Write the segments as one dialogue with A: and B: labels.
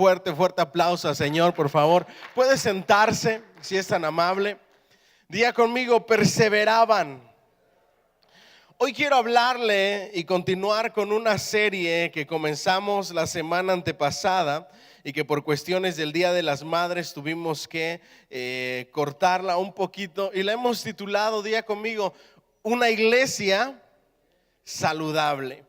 A: fuerte aplauso al Señor, por favor. Puede sentarse, si es tan amable. Diga conmigo, perseveraban. Hoy quiero hablarle y continuar con una serie que comenzamos la semana antepasada y que por cuestiones del Día de las Madres tuvimos que cortarla un poquito, y la hemos titulado, diga conmigo, una iglesia saludable.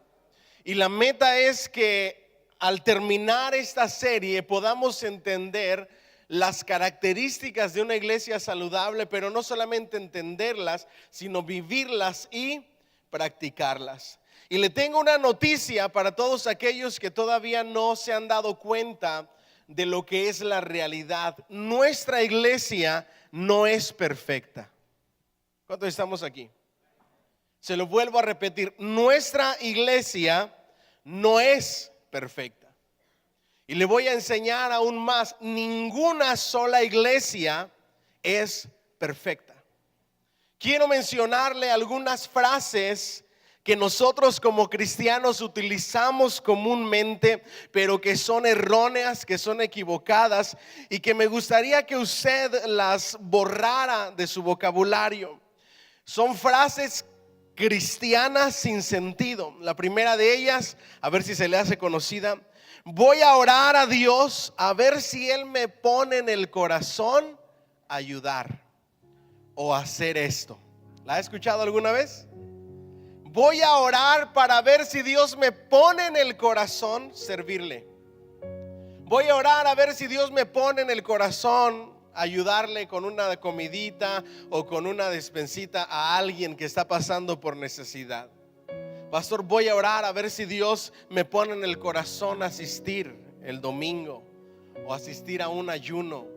A: Y la meta es que al terminar esta serie podamos entender las características de una iglesia saludable, pero no solamente entenderlas, sino vivirlas y practicarlas. Y le tengo una noticia para todos aquellos que todavía no se han dado cuenta de lo que es la realidad. Nuestra iglesia no es perfecta. ¿Cuántos estamos aquí? Se lo vuelvo a repetir, nuestra iglesia no es perfecta. Y le voy a enseñar aún más, ninguna sola iglesia es perfecta. Quiero mencionarle algunas frases que nosotros como cristianos utilizamos comúnmente, pero que son erróneas, que son equivocadas, y que me gustaría que usted las borrara de su vocabulario. Son frases cristianas sin sentido. La primera de ellas, a ver si se le hace conocida: voy a orar a Dios a ver si Él me pone en el corazón ayudar o hacer esto. ¿La ha escuchado alguna vez? Voy a orar para ver si Dios me pone en el corazón servirle. Voy a orar a ver si Dios me pone en el corazón ayudarle con una comidita o con una despensita a alguien que está pasando por necesidad. Pastor, voy a orar a ver si Dios me pone en el corazón asistir el domingo o asistir a un ayuno.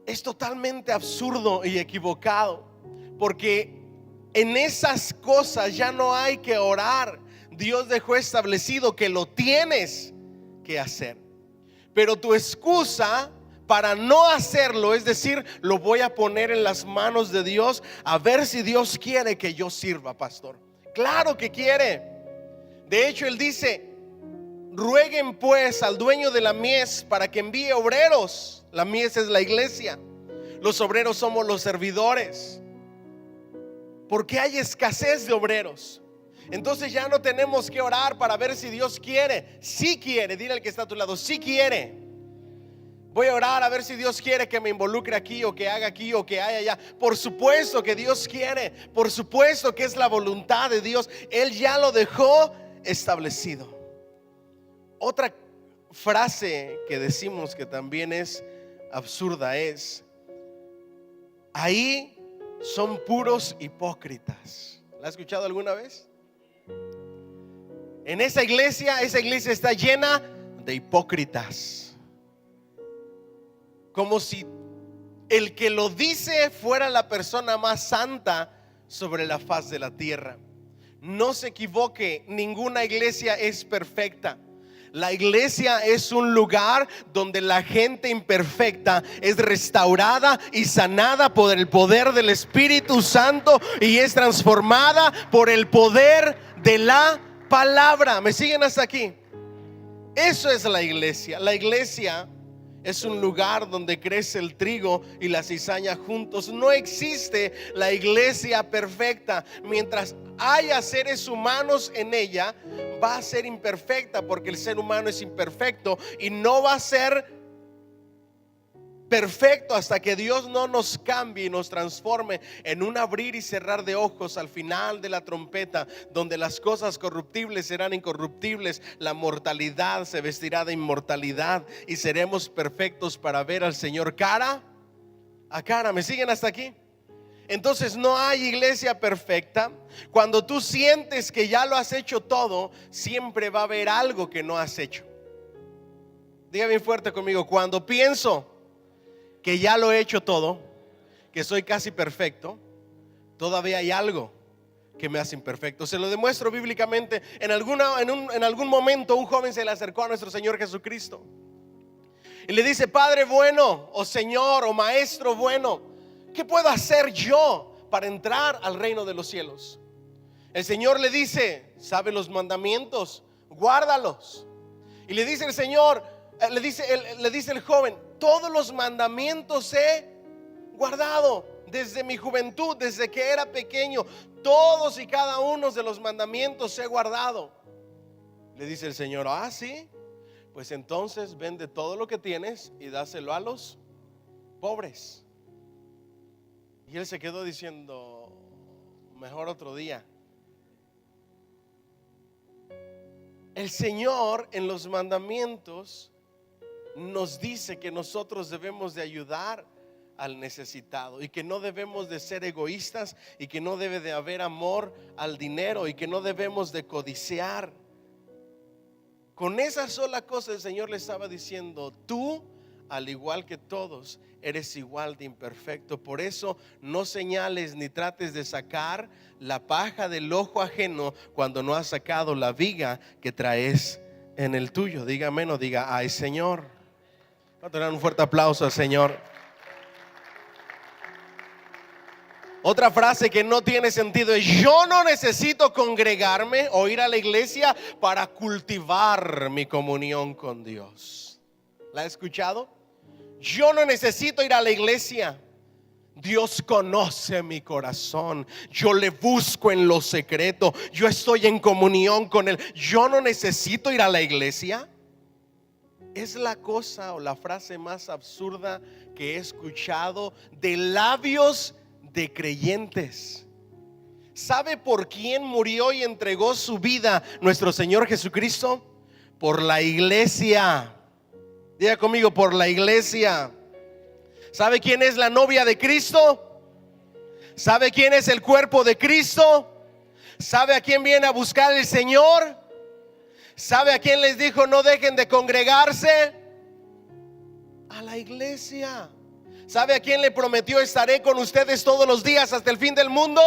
A: Es totalmente absurdo y equivocado, porque en esas cosas ya no hay que orar. Dios dejó establecido que lo tienes que hacer. Pero tu excusa para no hacerlo es decir, lo voy a poner en las manos de Dios a ver si Dios quiere que yo sirva, pastor. Claro que quiere. De hecho, Él dice: rueguen pues al dueño de la mies para que envíe obreros. La mies es la iglesia. Los obreros somos los servidores. Porque hay escasez de obreros. Entonces ya no tenemos que orar para ver si Dios quiere. Sí quiere, dile al que está a tu lado, sí quiere. Voy a orar a ver si Dios quiere que me involucre aquí, o que haga aquí, o que haya allá. Por supuesto que Dios quiere. Por supuesto que es la voluntad de Dios. Él ya lo dejó establecido. Otra frase que decimos que también es absurda es: ahí son puros hipócritas. ¿La has escuchado alguna vez? En esa iglesia está llena de hipócritas. Como si el que lo dice fuera la persona más santa sobre la faz de la tierra. No se equivoque, ninguna iglesia es perfecta. La iglesia es un lugar donde la gente imperfecta es restaurada y sanada por el poder del Espíritu Santo y es transformada por el poder de la palabra. ¿Me siguen hasta aquí? Eso es la iglesia. La iglesia es un lugar donde crece el trigo y la cizaña juntos. No existe la iglesia perfecta. Mientras haya seres humanos en ella, va a ser imperfecta, porque el ser humano es imperfecto y no va a ser perfecto hasta que Dios no nos cambie y nos transforme en un abrir y cerrar de ojos al final de la trompeta, donde las cosas corruptibles serán incorruptibles, la mortalidad se vestirá de inmortalidad y seremos perfectos para ver al Señor cara a cara. ¿Me siguen hasta aquí? Entonces no hay iglesia perfecta. Cuando tú sientes que ya lo has hecho todo, siempre va a haber algo que no has hecho. Diga bien fuerte conmigo: cuando pienso que ya lo he hecho todo, que soy casi perfecto, todavía hay algo que me hace imperfecto. Se lo demuestro bíblicamente. En algún momento un joven se le acercó a nuestro Señor Jesucristo y le dice: Padre bueno, o Señor, o Maestro bueno, ¿qué puedo hacer yo para entrar al reino de los cielos? El Señor le dice: ¿sabe los mandamientos? Guárdalos. Y le dice el Señor, le dice el joven: todos los mandamientos he guardado desde mi juventud, desde que era pequeño. Todos y cada uno de los mandamientos he guardado. Le dice el Señor: ah, sí, pues entonces vende todo lo que tienes y dáselo a los pobres. Y él se quedó diciendo: mejor otro día. El Señor en los mandamientos nos dice que nosotros debemos de ayudar al necesitado y que no debemos de ser egoístas y que no debe de haber amor al dinero y que no debemos de codiciar. Con esa sola cosa el Señor le estaba diciendo: tú, al igual que todos, eres igual de imperfecto. Por eso no señales ni trates de sacar la paja del ojo ajeno cuando no has sacado la viga que traes en el tuyo. Diga amén o diga ay, Señor. Vamos a dar un fuerte aplauso al Señor. Otra frase que no tiene sentido es: yo no necesito congregarme o ir a la iglesia para cultivar mi comunión con Dios. ¿La ha escuchado? Yo no necesito ir a la iglesia. Dios conoce mi corazón. Yo le busco en lo secreto. Yo estoy en comunión con Él. Yo no necesito ir a la iglesia. Es la cosa o la frase más absurda que he escuchado de labios de creyentes. ¿Sabe por quién murió y entregó su vida nuestro Señor Jesucristo? Por la iglesia. Diga conmigo: por la iglesia. ¿Sabe quién es la novia de Cristo? ¿Sabe quién es el cuerpo de Cristo? ¿Sabe a quién viene a buscar el Señor? ¿Sabe a quién les dijo no dejen de congregarse? A la iglesia. ¿Sabe a quién le prometió estaré con ustedes todos los días hasta el fin del mundo?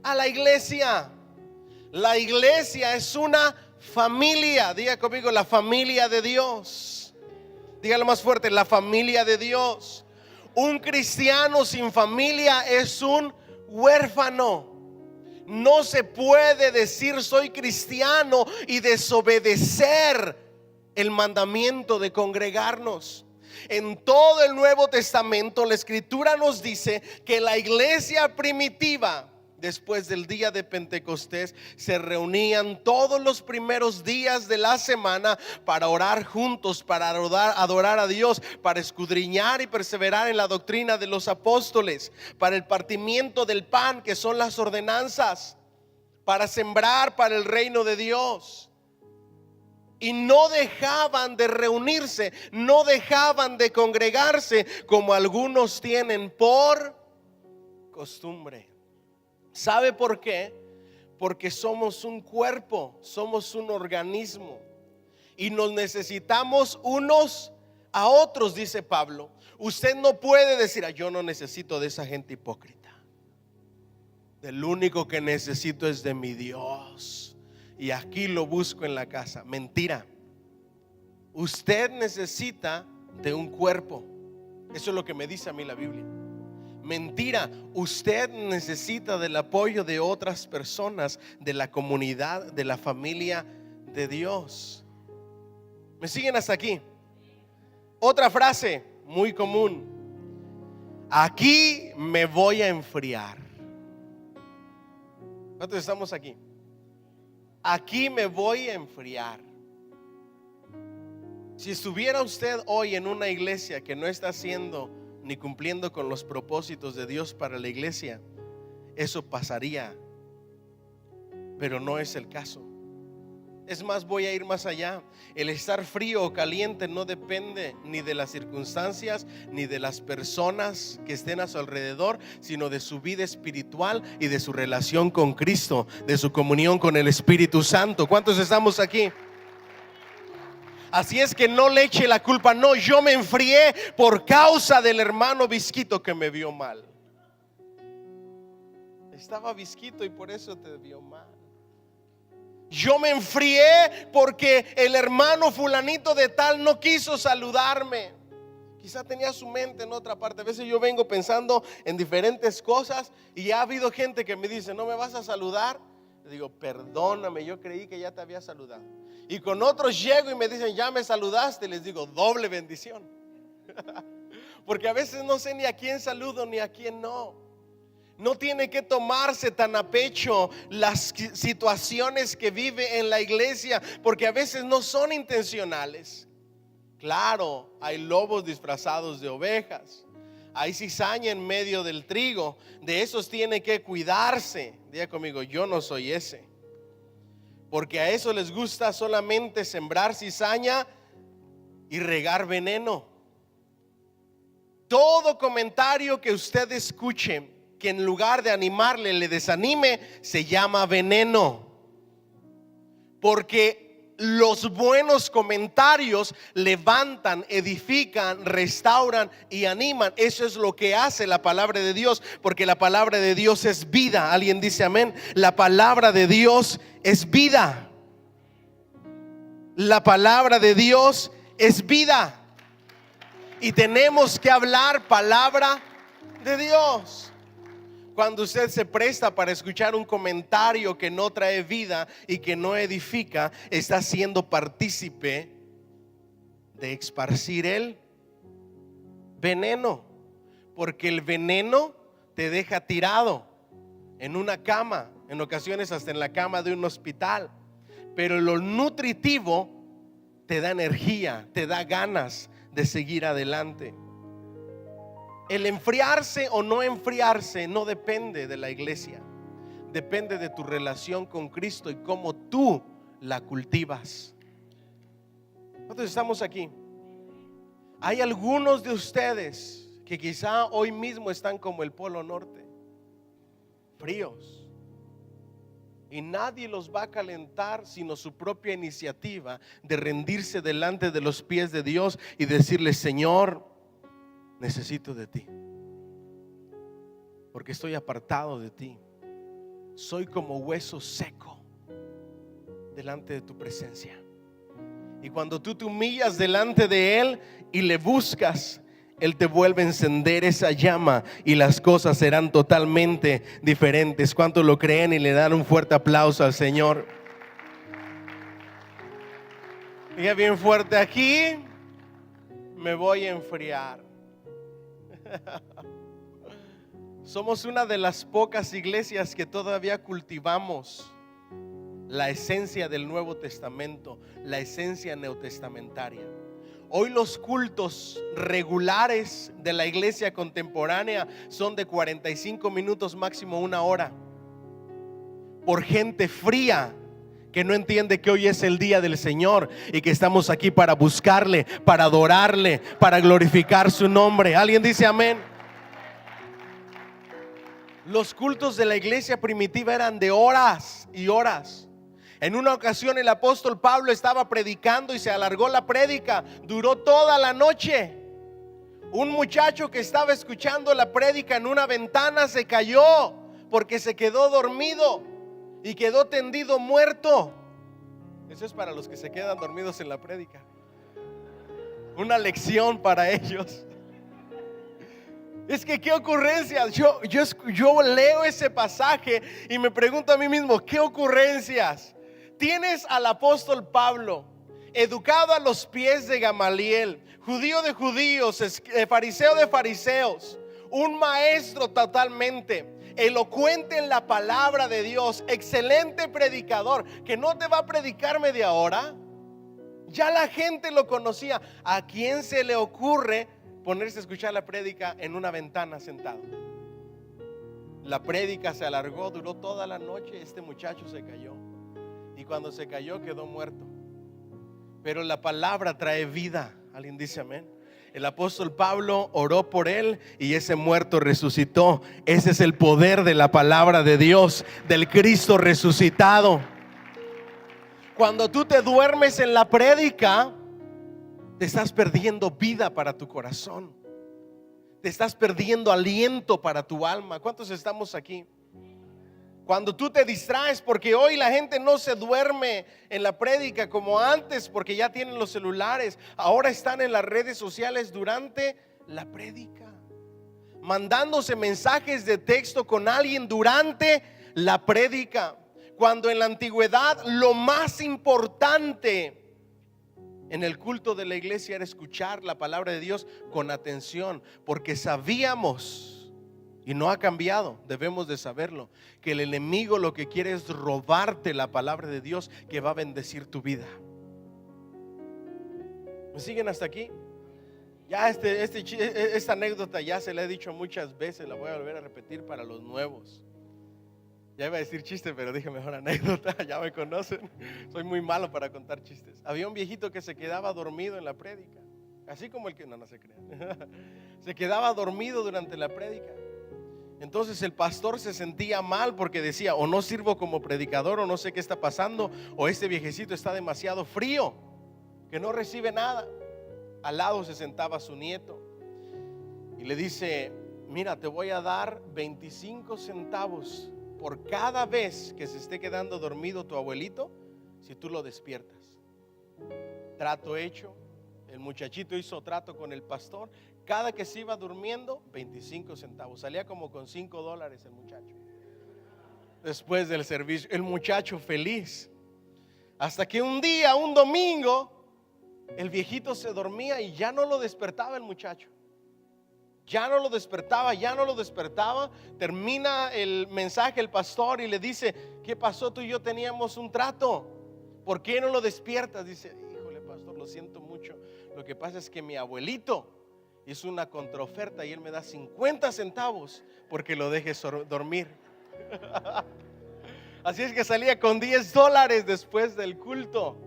A: A la iglesia. La iglesia es una familia. Diga conmigo: la familia de Dios. Dígalo más fuerte: la familia de Dios. Un cristiano sin familia es un huérfano. No se puede decir soy cristiano y desobedecer el mandamiento de congregarnos. En todo el Nuevo Testamento la Escritura nos dice que la iglesia primitiva, después del día de Pentecostés, se reunían todos los primeros días de la semana para orar juntos, para adorar a Dios, para escudriñar y perseverar en la doctrina de los apóstoles, para el partimiento del pan, que son las ordenanzas, para sembrar para el reino de Dios. Y no dejaban de reunirse, no dejaban de congregarse como algunos tienen por costumbre. ¿Sabe por qué? Porque somos un cuerpo, somos un organismo y nos necesitamos unos a otros, dice Pablo. Usted no puede decir: yo no necesito de esa gente hipócrita. Del único que necesito es de mi Dios, y aquí lo busco en la casa. Mentira. Usted necesita de un cuerpo. Eso es lo que me dice a mí la Biblia. Mentira. Usted necesita del apoyo de otras personas, de la comunidad, de la familia de Dios. ¿Me siguen hasta aquí? Otra frase muy común: aquí me voy a enfriar. ¿Cuántos estamos aquí? Aquí me voy a enfriar. Si estuviera usted hoy en una iglesia que no está haciendo ni cumpliendo con los propósitos de Dios para la iglesia, eso pasaría, pero no es el caso. Es más, voy a ir más allá. El estar frío o caliente no depende ni de las circunstancias ni de las personas que estén a su alrededor, sino de su vida espiritual y de su relación con Cristo, de su comunión con el Espíritu Santo. ¿Cuántos estamos aquí? Así es que no le eche la culpa. No, yo me enfrié por causa del hermano Visquito que me vio mal. Estaba Visquito y por eso te vio mal. Yo me enfrié porque el hermano fulanito de tal no quiso saludarme. Quizá tenía su mente en otra parte. A veces yo vengo pensando en diferentes cosas y ha habido gente que me dice: ¿no me vas a saludar? Le digo: perdóname, yo creí que ya te había saludado. Y con otros llego y me dicen, ya me saludaste. Les digo, doble bendición. Porque a veces no sé ni a quién saludo ni a quién no. No tiene que tomarse tan a pecho las situaciones que vive en la iglesia, porque a veces no son intencionales. Claro, hay lobos disfrazados de ovejas, hay cizaña en medio del trigo. De esos tiene que cuidarse. Diga conmigo, yo no soy ese. Porque a eso les gusta solamente sembrar cizaña y regar veneno. Todo comentario que usted escuche que en lugar de animarle le desanime, se llama veneno. Porque los buenos comentarios levantan, edifican, restauran y animan. Eso es lo que hace la palabra de Dios, porque la palabra de Dios es vida. ¿Alguien dice amén? La palabra de Dios es vida. La palabra de Dios es vida. Y tenemos que hablar palabra de Dios. Cuando usted se presta para escuchar un comentario que no trae vida y que no edifica, está siendo partícipe de esparcir el veneno. Porque el veneno te deja tirado en una cama, en ocasiones hasta en la cama de un hospital. Pero lo nutritivo te da energía, te da ganas de seguir adelante. El enfriarse o no enfriarse no depende de la iglesia, depende de tu relación con Cristo y cómo tú la cultivas. Nosotros estamos aquí. Hay algunos de ustedes que quizá hoy mismo están como el Polo Norte, fríos, y nadie los va a calentar sino su propia iniciativa de rendirse delante de los pies de Dios y decirle: Señor, necesito de ti, porque estoy apartado de ti. Soy como hueso seco delante de tu presencia. Y cuando tú te humillas delante de Él y le buscas, Él te vuelve a encender esa llama y las cosas serán totalmente diferentes. ¿Cuántos lo creen y le dan un fuerte aplauso al Señor? Diga bien fuerte: aquí me voy a enfriar. Somos una de las pocas iglesias que todavía cultivamos la esencia del Nuevo Testamento, la esencia neotestamentaria. Hoy los cultos regulares de la iglesia contemporánea son de 45 minutos, máximo una hora, por gente fría que no entiende que hoy es el día del Señor y que estamos aquí para buscarle, para adorarle, para glorificar su nombre. ¿Alguien dice amén? Los cultos de la iglesia primitiva eran de horas y horas. En una ocasión el apóstol Pablo estaba predicando y se alargó la prédica, duró toda la noche. Un muchacho que estaba escuchando la prédica en una ventana se cayó porque se quedó dormido y quedó tendido muerto. Eso es para los que se quedan dormidos en la prédica. Una lección para ellos. Es que qué ocurrencias. Yo leo ese pasaje y me pregunto a mí mismo: ¿qué ocurrencias? Tienes al apóstol Pablo, educado a los pies de Gamaliel, judío de judíos, fariseo de fariseos, un maestro totalmente, elocuente en la palabra de Dios, excelente predicador, que no te va a predicar media hora. Ya la gente lo conocía. ¿A quién se le ocurre ponerse a escuchar la prédica en una ventana sentado? La prédica se alargó, duró toda la noche. Este muchacho se cayó, y cuando se cayó quedó muerto. Pero la palabra trae vida. ¿Alguien dice amén? El apóstol Pablo oró por él y ese muerto resucitó. Ese es el poder de la palabra de Dios, del Cristo resucitado. Cuando tú te duermes en la prédica, te estás perdiendo vida para tu corazón, te estás perdiendo aliento para tu alma. ¿Cuántos estamos aquí? Cuando tú te distraes, porque hoy la gente no se duerme en la prédica como antes, porque ya tienen los celulares. Ahora están en las redes sociales durante la prédica, mandándose mensajes de texto con alguien durante la prédica. Cuando en la antigüedad lo más importante en el culto de la iglesia era escuchar la palabra de Dios con atención, porque sabíamos, y no ha cambiado, debemos de saberlo, que el enemigo lo que quiere es robarte la palabra de Dios que va a bendecir tu vida. ¿Me siguen hasta aquí? Ya esta anécdota ya se la he dicho muchas veces, la voy a volver a repetir para los nuevos. Ya iba a decir chiste, pero dije mejor anécdota, ya me conocen. Soy muy malo para contar chistes. Había un viejito que se quedaba dormido en la prédica, así como el que, no se crean. Se quedaba dormido durante la prédica. Entonces el pastor se sentía mal porque decía, o no sirvo como predicador, o no sé qué está pasando, o este viejecito está demasiado frío, que no recibe nada. Al lado se sentaba su nieto y le dice, mira, te voy a dar 25 centavos por cada vez que se esté quedando dormido tu abuelito, si tú lo despiertas. Trato hecho. El muchachito hizo trato con el pastor. Cada que se iba durmiendo, 25 centavos. Salía como con $5 el muchacho. Después del servicio, el muchacho feliz. Hasta que un día, un domingo, el viejito se dormía y ya no lo despertaba el muchacho. Ya no lo despertaba. Termina el mensaje el pastor y le dice, ¿qué pasó? Tú y yo teníamos un trato, ¿por qué no lo despiertas? Dice, híjole pastor, lo siento mucho. Lo que pasa es que mi abuelito hizo una contraoferta y él me da 50 centavos porque lo dejes dormir. Así es que salía con $10 después del culto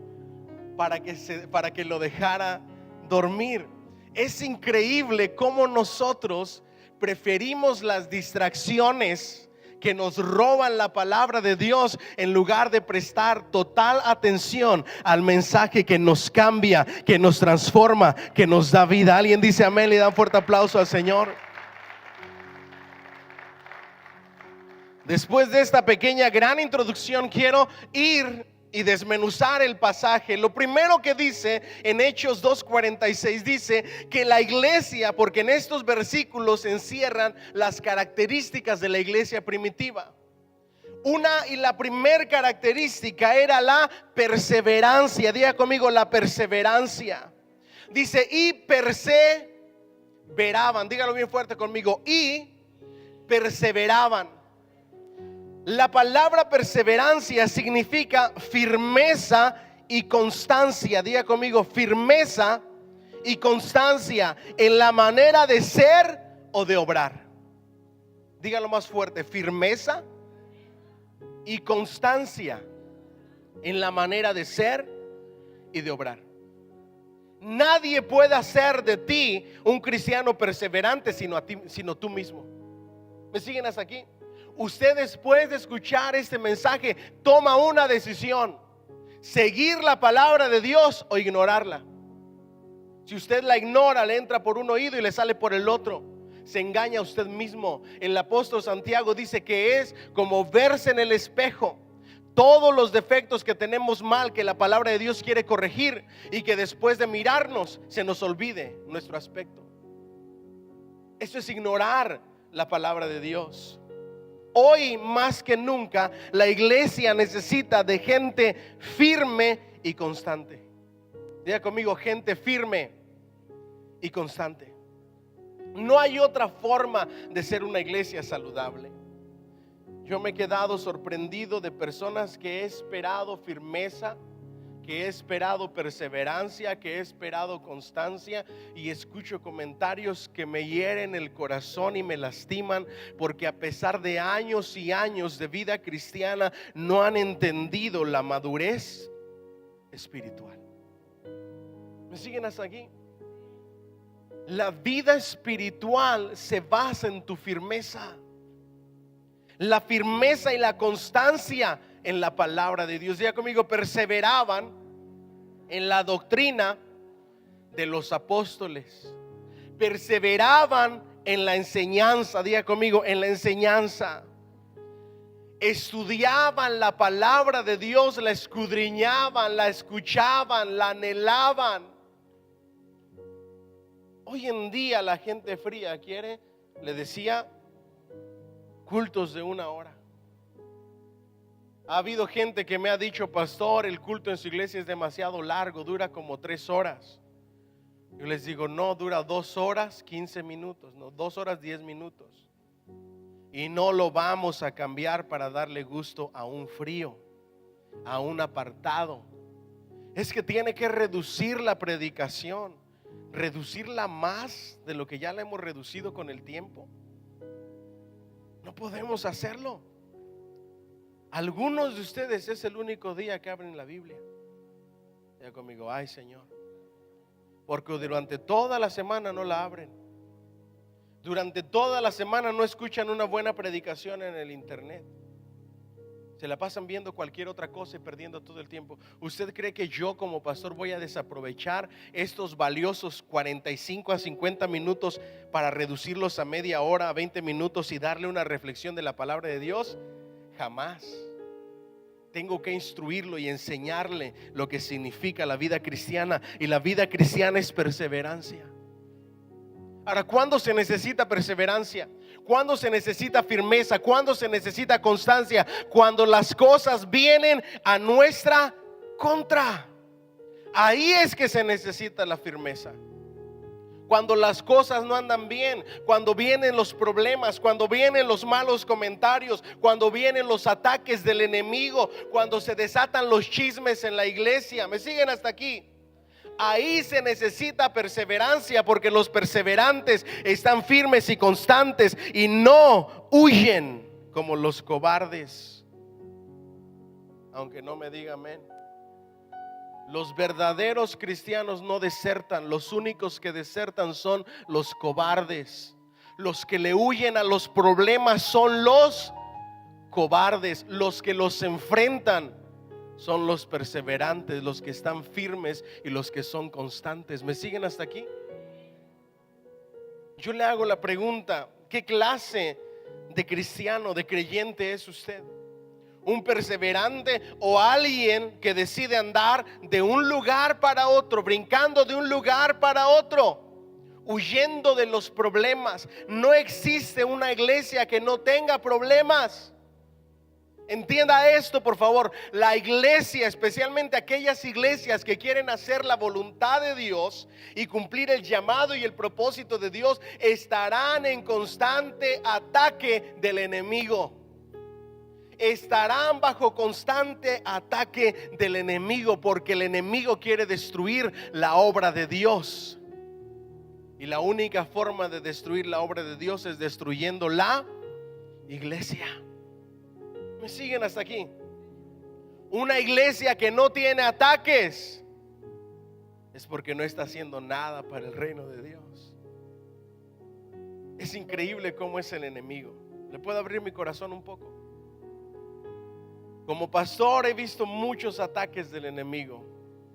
A: para que lo dejara dormir. Es increíble cómo nosotros preferimos las distracciones que nos roban la palabra de Dios en lugar de prestar total atención al mensaje que nos cambia, que nos transforma, que nos da vida. Alguien dice amén, le da un fuerte aplauso al Señor. Después de esta pequeña gran introducción, quiero ir y desmenuzar el pasaje. Lo primero que dice en Hechos 2:46 dice que la iglesia, porque en estos versículos se encierran las características de la iglesia primitiva. La primera característica era la perseverancia. Diga conmigo, la perseverancia. Dice, y perseveraban. Dígalo bien fuerte conmigo, y perseveraban. La palabra perseverancia significa firmeza y constancia. Diga conmigo, firmeza y constancia en la manera de ser o de obrar. Dígalo más fuerte, firmeza y constancia en la manera de ser y de obrar. Nadie puede hacer de ti un cristiano perseverante sino tú mismo. ¿Me siguen hasta aquí? Usted, después de escuchar este mensaje, toma una decisión: seguir la palabra de Dios o ignorarla. Si usted la ignora, le entra por un oído y le sale por el otro. Se engaña a usted mismo. El apóstol Santiago dice que es como verse en el espejo. Todos los defectos que tenemos mal, que la palabra de Dios quiere corregir, y que después de mirarnos se nos olvide nuestro aspecto. Eso es ignorar la palabra de Dios. Hoy más que nunca la iglesia necesita de gente firme y constante. Diga conmigo, gente firme y constante. No hay otra forma de ser una iglesia saludable. Yo me he quedado sorprendido de personas que he esperado firmeza, que he esperado perseverancia, que he esperado constancia, y escucho comentarios que me hieren el corazón y me lastiman, porque a pesar de años y años de vida cristiana no han entendido la madurez espiritual. ¿Me siguen hasta aquí? La vida espiritual se basa en tu firmeza. La firmeza y la constancia en la palabra de Dios. Diga conmigo, perseveraban en la doctrina de los apóstoles. Perseveraban en la enseñanza. Diga conmigo, en la enseñanza. Estudiaban la palabra de Dios, la escudriñaban, la escuchaban, la anhelaban. Hoy en día la gente fría quiere, le decía, cultos de 1 hora. Ha habido gente que me ha dicho: pastor, el culto en su iglesia es demasiado largo, dura como 3 horas. Yo les digo: no, dura 2 horas 15 minutos, no, 2 horas 10 minutos. Y no lo vamos a cambiar para darle gusto a un frío, a un apartado. Es que tiene que reducir la predicación, reducirla más de lo que ya la hemos reducido con el tiempo. No podemos hacerlo. Algunos de ustedes es el único día que abren la Biblia. Diga conmigo: ay, Señor, porque durante toda la semana no la abren. Durante toda la semana no escuchan una buena predicación en el internet. Se la pasan viendo cualquier otra cosa y perdiendo todo el tiempo. ¿Usted cree que yo como pastor voy a desaprovechar estos valiosos 45 a 50 minutos para reducirlos a media hora, a 20 minutos y darle una reflexión de la palabra de Dios? Jamás. Tengo que instruirlo y enseñarle lo que significa la vida cristiana. Y la vida cristiana es perseverancia. Ahora, ¿cuándo se necesita perseverancia? ¿Cuándo se necesita firmeza? ¿Cuándo se necesita constancia? Cuando las cosas vienen a nuestra contra. Ahí es que se necesita la firmeza. Cuando las cosas no andan bien, cuando vienen los problemas, cuando vienen los malos comentarios, cuando vienen los ataques del enemigo, cuando se desatan los chismes en la iglesia. ¿Me siguen hasta aquí? Ahí se necesita perseverancia, porque los perseverantes están firmes y constantes y no huyen como los cobardes. Aunque no me diga amén. Los verdaderos cristianos no desertan. Los únicos que desertan son los cobardes. Los que le huyen a los problemas son los cobardes. Los que los enfrentan son los perseverantes, los que están firmes y los que son constantes. ¿Me siguen hasta aquí? Yo le hago la pregunta: ¿qué clase de cristiano, de creyente es usted? ¿Un perseverante o alguien que decide andar de un lugar para otro, brincando de un lugar para otro, huyendo de los problemas? No existe una iglesia que no tenga problemas. Entienda esto, por favor. La iglesia, especialmente aquellas iglesias que quieren hacer la voluntad de Dios y cumplir el llamado y el propósito de Dios, estarán en constante ataque del enemigo. Estarán bajo constante ataque del enemigo, porque el enemigo quiere destruir la obra de Dios. Y la única forma de destruir la obra de Dios es destruyendo la iglesia. ¿Me siguen hasta aquí? Una iglesia que no tiene ataques es porque no está haciendo nada para el reino de Dios. Es increíble cómo es el enemigo. ¿Le puedo abrir mi corazón un poco? Como pastor he visto muchos ataques del enemigo.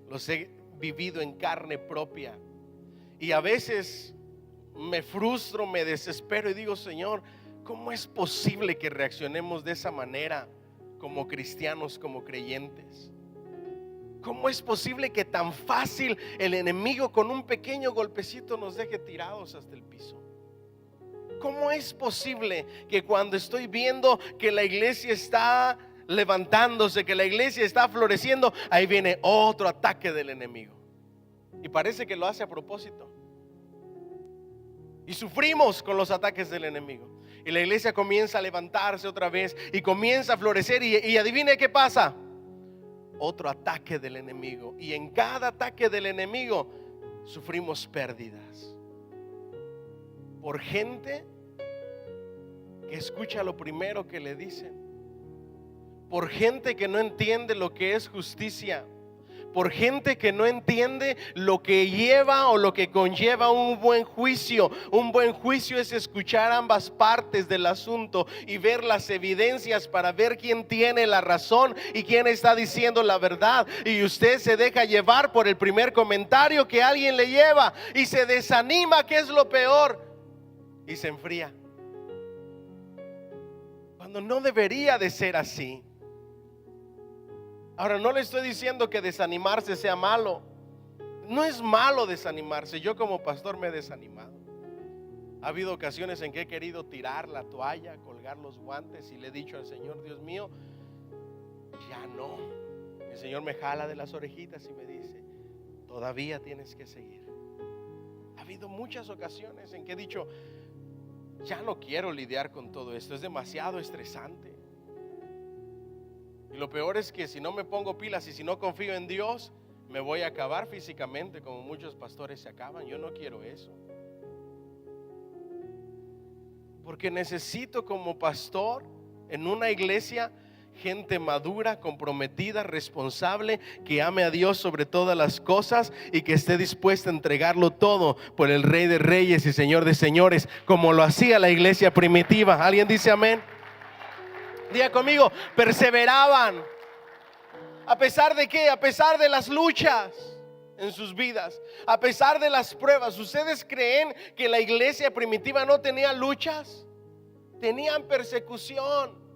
A: Los he vivido en carne propia. Y a veces me frustro, me desespero y digo: Señor, ¿cómo es posible que reaccionemos de esa manera como cristianos, como creyentes? ¿Cómo es posible que tan fácil el enemigo con un pequeño golpecito nos deje tirados hasta el piso? ¿Cómo es posible que cuando estoy viendo que la iglesia está levantándose, que la iglesia está floreciendo, ahí viene otro ataque del enemigo? Y parece que lo hace a propósito. Y sufrimos con los ataques del enemigo. Y la iglesia comienza a levantarse otra vez y comienza a florecer. Y adivine qué pasa: otro ataque del enemigo. Y en cada ataque del enemigo sufrimos pérdidas por gente que escucha lo primero que le dicen, por gente que no entiende lo que es justicia, por gente que no entiende lo que lleva o lo que conlleva un buen juicio. Un buen juicio es escuchar ambas partes del asunto y ver las evidencias para ver quién tiene la razón y quién está diciendo la verdad. Y usted se deja llevar por el primer comentario que alguien le lleva y se desanima, que es lo peor, y se enfría, cuando no debería de ser así. Ahora, no le estoy diciendo que desanimarse sea malo. No es malo desanimarse. Yo como pastor me he desanimado. Ha habido ocasiones en que he querido tirar la toalla, colgar los guantes y le he dicho al Señor: Dios mío, ya no. El Señor me jala de las orejitas y me dice, todavía tienes que seguir. Ha habido muchas ocasiones en que he dicho, ya no quiero lidiar con todo esto, es demasiado estresante. Y lo peor es que si no me pongo pilas y si no confío en Dios, me voy a acabar físicamente como muchos pastores se acaban. Yo no quiero eso. Porque necesito como pastor en una iglesia gente madura, comprometida, responsable, que ame a Dios sobre todas las cosas y que esté dispuesta a entregarlo todo por el Rey de Reyes y Señor de Señores, como lo hacía la iglesia primitiva. ¿Alguien dice amén? Diga conmigo, perseveraban. ¿A pesar de qué? A pesar de las luchas en sus vidas, a pesar de las pruebas. ¿Ustedes creen que la iglesia primitiva no tenía luchas? Tenían persecución.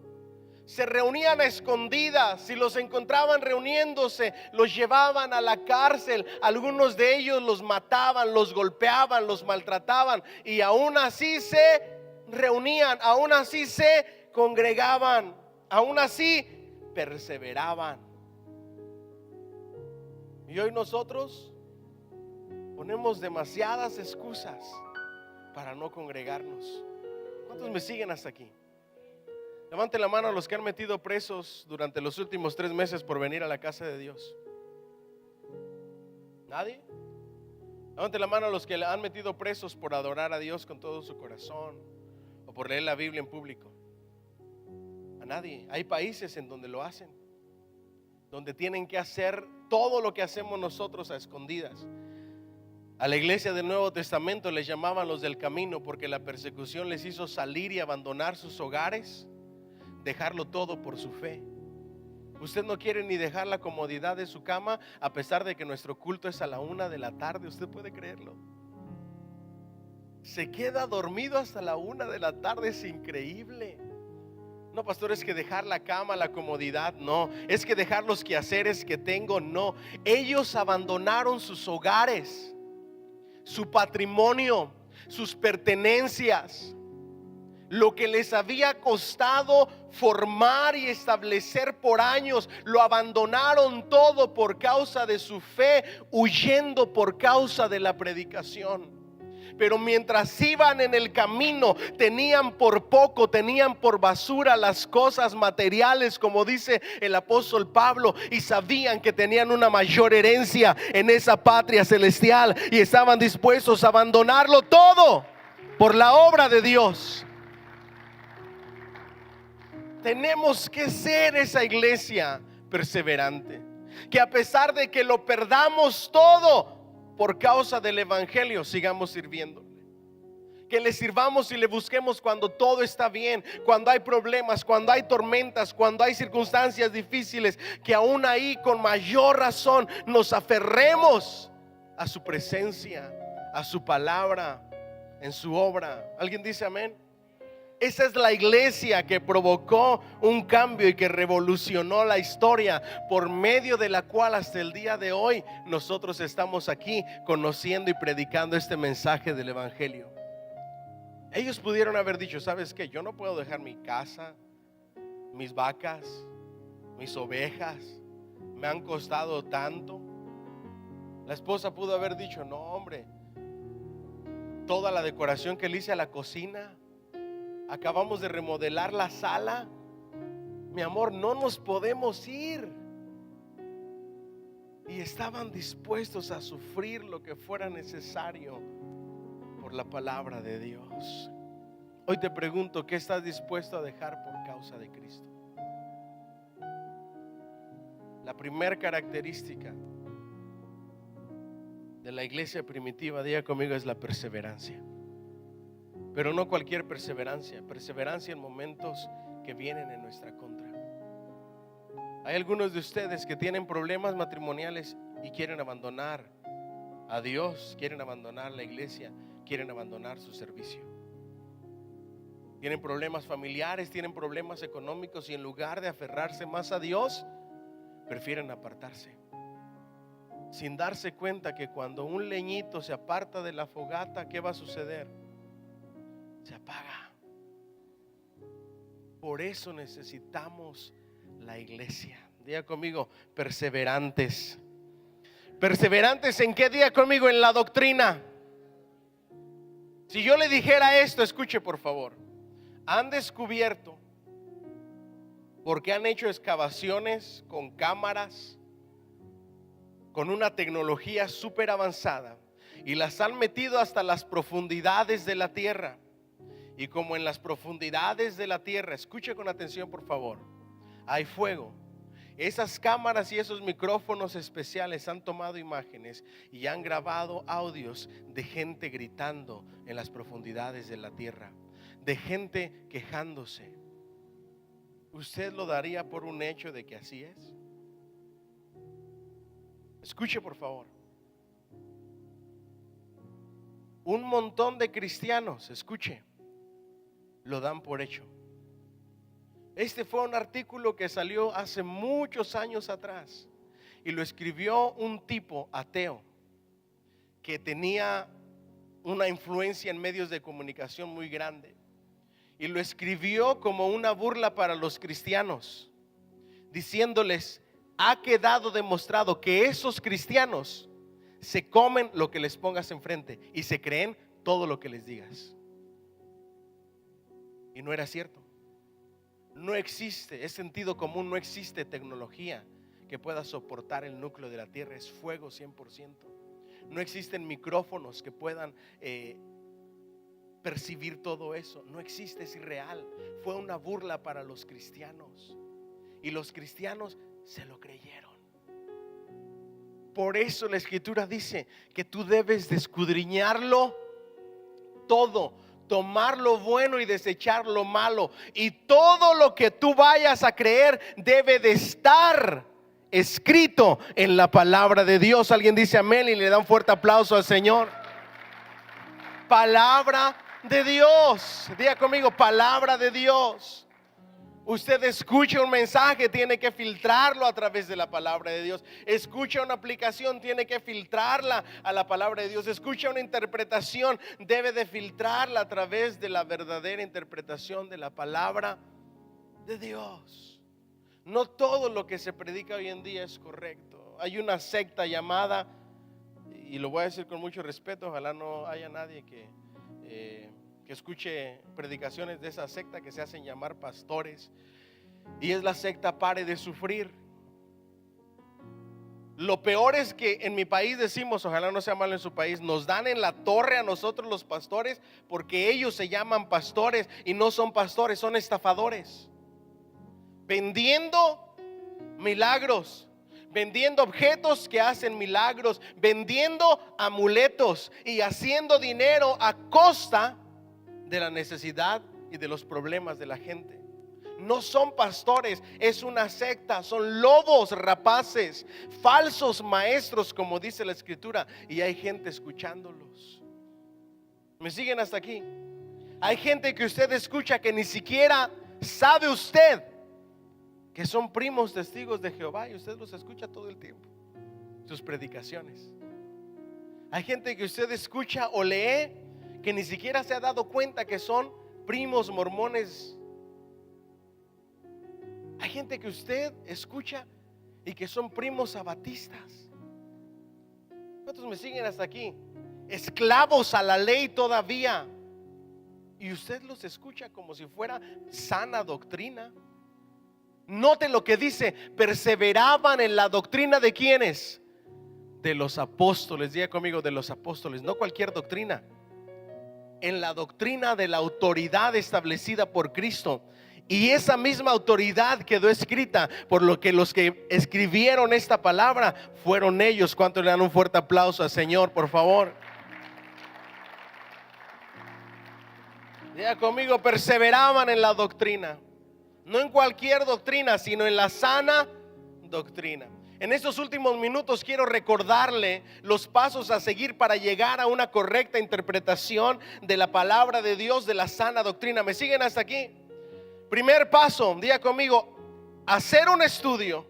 A: Se reunían a escondidas. Si los encontraban reuniéndose, los llevaban a la cárcel. Algunos de ellos los mataban, los golpeaban, los maltrataban. Y aún así se reunían, aún así se congregaban, aún así perseveraban. Y hoy nosotros ponemos demasiadas excusas para no congregarnos. ¿Cuántos me siguen hasta aquí? Levante la mano a los que han metido presos durante los últimos 3 meses por venir a la casa de Dios. ¿Nadie? Levante la mano a los que le han metido presos por adorar a Dios con todo su corazón o por leer la Biblia en público. A nadie. Hay países en donde lo hacen, donde tienen que hacer todo lo que hacemos nosotros a escondidas. A la iglesia del Nuevo Testamento les llamaban los del camino, porque la persecución les hizo salir y abandonar sus hogares, dejarlo todo por su fe. Usted no quiere ni dejar la comodidad de su cama, a pesar de que nuestro culto es a la 1 de la tarde. Usted puede creerlo. Se queda dormido hasta la 1 de la tarde. Es increíble. No, pastor, es que dejar la cama, la comodidad, no. Es que dejar los quehaceres que tengo, no. Ellos abandonaron sus hogares, su patrimonio, sus pertenencias, lo que les había costado formar y establecer por años. Lo abandonaron todo por causa de su fe, huyendo por causa de la predicación. Pero mientras iban en el camino, tenían por poco, tenían por basura las cosas materiales, como dice el apóstol Pablo, y sabían que tenían una mayor herencia en esa patria celestial, y estaban dispuestos a abandonarlo todo por la obra de Dios. Tenemos que ser esa iglesia perseverante, que a pesar de que lo perdamos todo por causa del evangelio, sigamos sirviéndole. Que le sirvamos y le busquemos cuando todo está bien, cuando hay problemas, cuando hay tormentas, cuando hay circunstancias difíciles, que aún ahí con mayor razón nos aferremos a su presencia, a su palabra, en su obra. ¿Alguien dice amén? Esa es la iglesia que provocó un cambio y que revolucionó la historia, por medio de la cual hasta el día de hoy nosotros estamos aquí conociendo y predicando este mensaje del evangelio. Ellos pudieron haber dicho, ¿sabes qué? Yo no puedo dejar mi casa, mis vacas, mis ovejas, me han costado tanto. La esposa pudo haber dicho, no, hombre, toda la decoración que le hice a la cocina, acabamos de remodelar la sala, mi amor, no nos podemos ir. Y estaban dispuestos a sufrir lo que fuera necesario por la palabra de Dios. Hoy te pregunto, ¿qué estás dispuesto a dejar por causa de Cristo? La primera característica de la iglesia primitiva, diga conmigo, es la perseverancia. Pero no cualquier perseverancia, perseverancia en momentos que vienen en nuestra contra. Hay algunos de ustedes que tienen problemas matrimoniales y quieren abandonar a Dios, quieren abandonar la iglesia, quieren abandonar su servicio. Tienen problemas familiares, tienen problemas económicos, y en lugar de aferrarse más a Dios, prefieren apartarse, sin darse cuenta que cuando un leñito se aparta de la fogata, ¿qué va a suceder? Se apaga. Por eso necesitamos la iglesia. Diga conmigo, perseverantes. ¿Perseverantes en qué? Diga conmigo, en la doctrina. Si yo le dijera esto, escuche por favor. Han descubierto, porque han hecho excavaciones con cámaras, con una tecnología súper avanzada, y las han metido hasta las profundidades de la tierra. Y como en las profundidades de la tierra, escuche con atención por favor, hay fuego. Esas cámaras y esos micrófonos especiales han tomado imágenes y han grabado audios de gente gritando en las profundidades de la tierra, de gente quejándose. ¿Usted lo daría por un hecho de que así es? Escuche por favor. Un montón de cristianos, escuche, lo dan por hecho. Este fue un artículo que salió hace muchos años atrás y lo escribió un tipo ateo que tenía una influencia en medios de comunicación muy grande, y lo escribió como una burla para los cristianos, diciéndoles: ha quedado demostrado que esos cristianos se comen lo que les pongas enfrente y se creen todo lo que les digas. Y no era cierto. No existe, es sentido común, no existe tecnología que pueda soportar el núcleo de la tierra, es fuego 100%. No existen micrófonos que puedan percibir todo eso, no existe, es irreal. Fue una burla para los cristianos y los cristianos se lo creyeron. Por eso la escritura dice que tú debes de escudriñarlo todo, tomar lo bueno y desechar lo malo, y todo lo que tú vayas a creer debe de estar escrito en la palabra de Dios. Alguien dice amén y le da un fuerte aplauso al Señor. Palabra de Dios. Diga conmigo, palabra de Dios. Usted escucha un mensaje, tiene que filtrarlo a través de la palabra de Dios. Escucha una aplicación, tiene que filtrarla a la palabra de Dios. Escucha una interpretación, debe de filtrarla a través de la verdadera interpretación de la palabra de Dios. No todo lo que se predica hoy en día es correcto. Hay una secta llamada, y lo voy a decir con mucho respeto, ojalá no haya nadie que escuche predicaciones de esa secta, que se hacen llamar pastores, y es la secta Pare de Sufrir. Lo peor es que en mi país decimos, ojalá no sea malo en su país, nos dan en la torre a nosotros los pastores, porque ellos se llaman pastores y no son pastores, son estafadores, vendiendo milagros, vendiendo objetos que hacen milagros, vendiendo amuletos y haciendo dinero a costa de la necesidad y de los problemas de la gente. No son pastores, es una secta, son lobos rapaces, falsos maestros, como dice la escritura, y hay gente escuchándolos. ¿Me siguen hasta aquí? Hay gente que usted escucha que ni siquiera sabe usted que son primos testigos de Jehová, y usted los escucha todo el tiempo, sus predicaciones. Hay gente que usted escucha o lee que ni siquiera se ha dado cuenta que son primos mormones. Hay gente que usted escucha y que son primos sabatistas. ¿Cuántos me siguen hasta aquí? Esclavos a la ley todavía, y usted los escucha como si fuera sana doctrina. Note lo que dice: perseveraban en la doctrina de ¿quiénes? De los apóstoles. Diga conmigo, de los apóstoles, no cualquier doctrina. En la doctrina de la autoridad establecida por Cristo. Y esa misma autoridad quedó escrita por lo que los que escribieron esta palabra fueron ellos. ¿Cuántos le dan un fuerte aplauso al Señor, por favor? Diga conmigo, perseveraban en la doctrina. No en cualquier doctrina, sino en la sana doctrina. En estos últimos minutos quiero recordarle los pasos a seguir para llegar a una correcta interpretación de la palabra de Dios, de la sana doctrina. ¿Me siguen hasta aquí? Primer paso, diga conmigo, hacer un estudio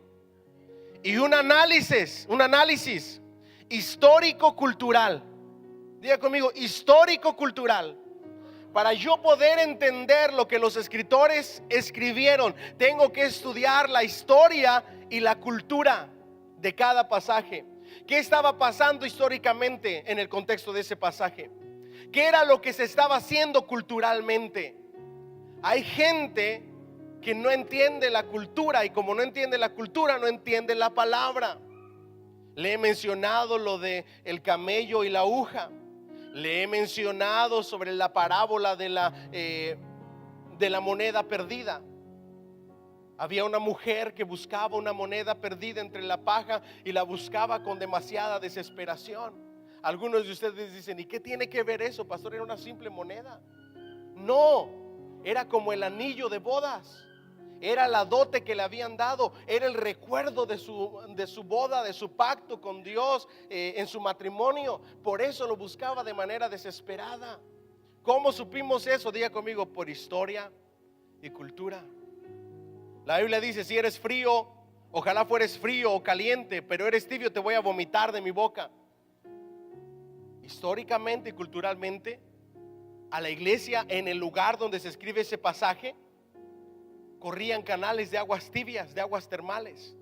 A: y un análisis histórico-cultural. Diga conmigo, histórico-cultural. Para yo poder entender lo que los escritores escribieron, tengo que estudiar la historia y la cultura de cada pasaje. ¿Qué estaba pasando históricamente en el contexto de ese pasaje? ¿Qué era lo que se estaba haciendo culturalmente? Hay gente que no entiende la cultura, y como no entiende la cultura, no entiende la palabra. Le he mencionado lo de el camello y la aguja. Le he mencionado sobre la parábola de la moneda perdida. Había una mujer que buscaba una moneda perdida entre la paja y la buscaba con demasiada desesperación. Algunos de ustedes dicen: ¿y qué tiene que ver eso, pastor? Era una simple moneda. No, era como el anillo de bodas. Era la dote que le habían dado. Era el recuerdo de su boda, de su pacto con Dios en su matrimonio. Por eso lo buscaba de manera desesperada. ¿Cómo supimos eso? Diga conmigo: por historia y cultura. La Biblia dice: si eres frío, ojalá fueres frío o caliente, pero eres tibio, te voy a vomitar de mi boca. Históricamente y culturalmente, a la iglesia, en el lugar donde se escribe ese pasaje, corrían canales de aguas tibias, de aguas termales.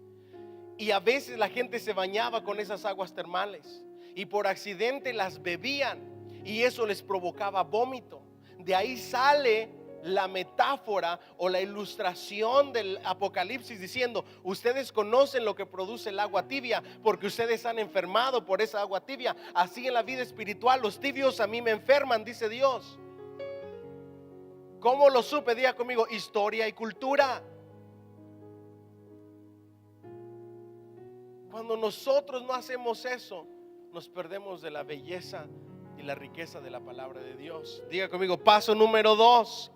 A: Y a veces la gente se bañaba con esas aguas termales y por accidente las bebían, y eso les provocaba vómito. De ahí sale la metáfora o la ilustración del Apocalipsis diciendo: ustedes conocen lo que produce el agua tibia porque ustedes han enfermado por esa agua tibia. Así en la vida espiritual, los tibios a mí me enferman, dice Dios. ¿Cómo lo supe? Diga conmigo: historia y cultura. Cuando nosotros no hacemos eso, nos perdemos de la belleza y la riqueza de la palabra de Dios. Diga conmigo: paso número 2,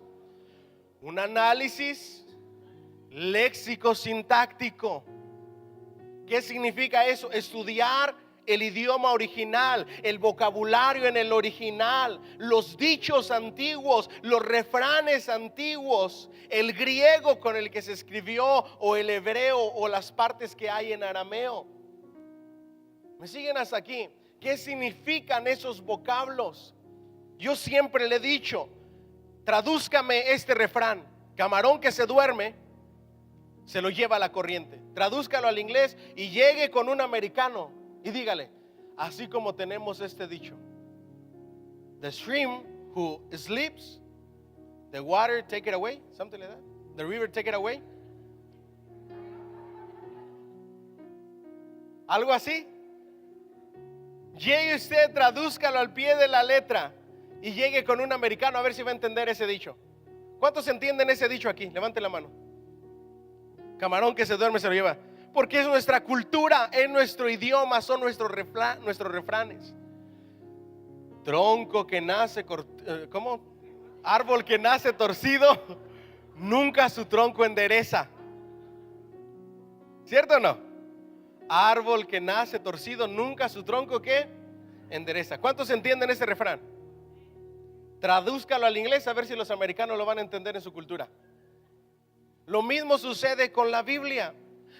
A: un análisis léxico-sintáctico. ¿Qué significa eso? Estudiar el idioma original, el vocabulario en el original, los dichos antiguos, los refranes antiguos, el griego con el que se escribió, o el hebreo, o las partes que hay en arameo. ¿Me siguen hasta aquí? ¿Qué significan esos vocablos? Yo siempre le he dicho: tradúzcame este refrán: camarón que se duerme, se lo lleva a la corriente. Tradúzcalo al inglés y llegue con un americano y dígale: así como tenemos este dicho: the stream who sleeps, the water take it away, something like that, the river take it away, algo así. Llegue usted, tradúzcalo al pie de la letra y llegue con un americano a ver si va a entender ese dicho. ¿Cuántos entienden ese dicho aquí? Levanten la mano. Camarón que se duerme se lo lleva. Porque es nuestra cultura, es nuestro idioma, son nuestros refranes. Tronco que nace, ¿cómo? Árbol que nace torcido, nunca su tronco endereza. ¿Cierto o no? Árbol que nace torcido, nunca su tronco ¿qué? Endereza. ¿Cuántos entienden ese refrán? Tradúzcalo al inglés a ver si los americanos lo van a entender en su cultura. Lo mismo sucede con la Biblia.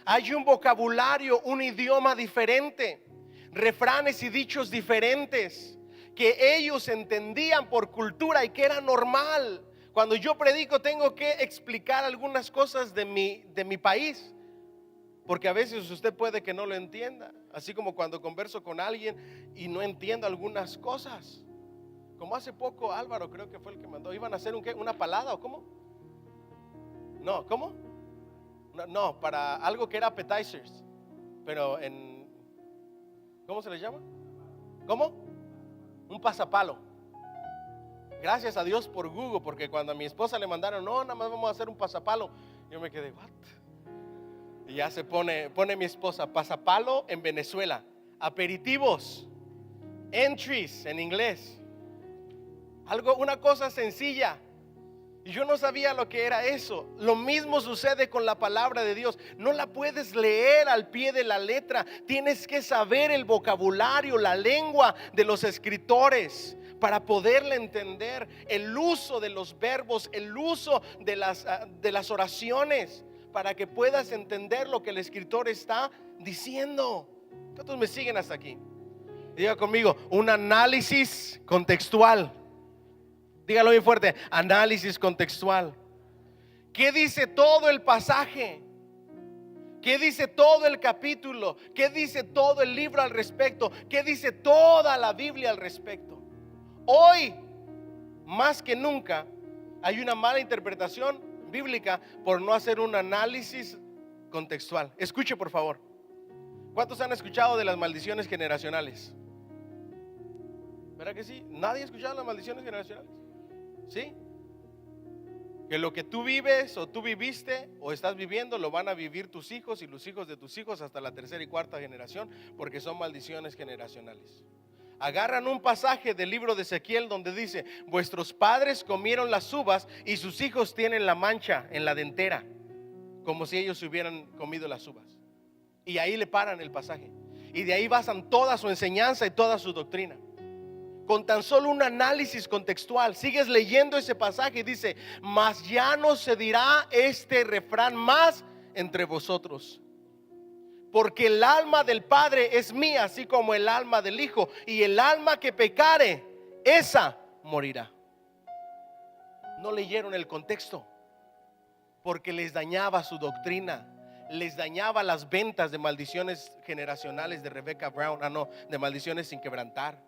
A: Hay un vocabulario, un idioma diferente, refranes y dichos diferentes que ellos entendían por cultura y que era normal. Cuando yo predico tengo que explicar algunas cosas de mi país, porque a veces usted puede que no lo entienda. Así como cuando converso con alguien y no entiendo algunas cosas. Como hace poco Álvaro creo que fue el que mandó, iban a hacer una palada o cómo. No, ¿cómo? No, para algo que era appetizers, pero ¿cómo se les llama? ¿Cómo? Un pasapalo. Gracias a Dios por Google, porque cuando a mi esposa le mandaron: no, nada más vamos a hacer un pasapalo, yo me quedé: what? Y ya se pone mi esposa: pasapalo en Venezuela, aperitivos, entries en inglés. Una cosa sencilla. Y yo no sabía lo que era eso. Lo mismo sucede con la palabra de Dios. No la puedes leer al pie de la letra. Tienes que saber el vocabulario, la lengua de los escritores para poderle entender, el uso de los verbos, el uso de las oraciones, para que puedas entender lo que el escritor está diciendo. ¿Cuántos me siguen hasta aquí? Diga conmigo: un análisis contextual. Dígalo bien fuerte: análisis contextual. ¿Qué dice todo el pasaje? ¿Qué dice todo el capítulo? ¿Qué dice todo el libro al respecto? ¿Qué dice toda la Biblia al respecto? Hoy, más que nunca, hay una mala interpretación bíblica por no hacer un análisis contextual. Escuche, por favor. ¿Cuántos han escuchado de las maldiciones generacionales? ¿Verdad que sí? ¿Nadie ha escuchado las maldiciones generacionales? ¿Sí? Que lo que tú vives o tú viviste o estás viviendo lo van a vivir tus hijos y los hijos de tus hijos hasta la tercera y cuarta generación, porque son maldiciones generacionales. Agarran un pasaje del libro de Ezequiel donde dice: vuestros padres comieron las uvas y sus hijos tienen la mancha en la dentera, como si ellos hubieran comido las uvas. Y ahí le paran el pasaje, y de ahí basan toda su enseñanza y toda su doctrina. Con tan solo un análisis contextual, sigues leyendo ese pasaje y dice: mas ya no se dirá este refrán más entre vosotros, porque el alma del Padre es mía, así como el alma del Hijo, y el alma que pecare, esa morirá. No leyeron el contexto, porque les dañaba su doctrina, les dañaba las ventas de maldiciones generacionales de Rebecca Brown. De maldiciones sin quebrantar.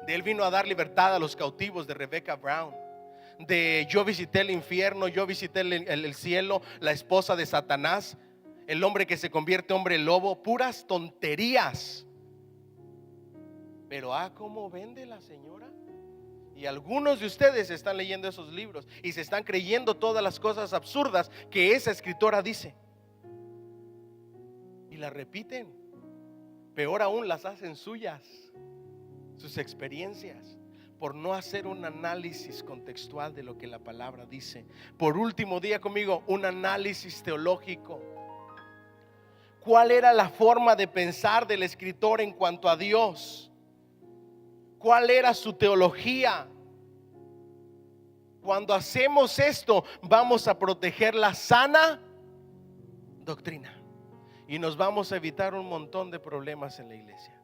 A: De Él vino a dar libertad a los cautivos, de Rebecca Brown. De yo visité el infierno, yo visité el cielo, la esposa de Satanás, el hombre que se convierte hombre lobo. Puras tonterías. Pero ¿cómo vende la señora? Y algunos de ustedes están leyendo esos libros y se están creyendo todas las cosas absurdas que esa escritora dice, y las repiten. Peor aún, las hacen suyas, sus experiencias, por no hacer un análisis contextual de lo que la palabra dice. Por último, diga conmigo, un análisis teológico. ¿Cuál era la forma de pensar del escritor en cuanto a Dios? ¿Cuál era su teología? Cuando hacemos esto, vamos a proteger la sana doctrina y nos vamos a evitar un montón de problemas en la iglesia.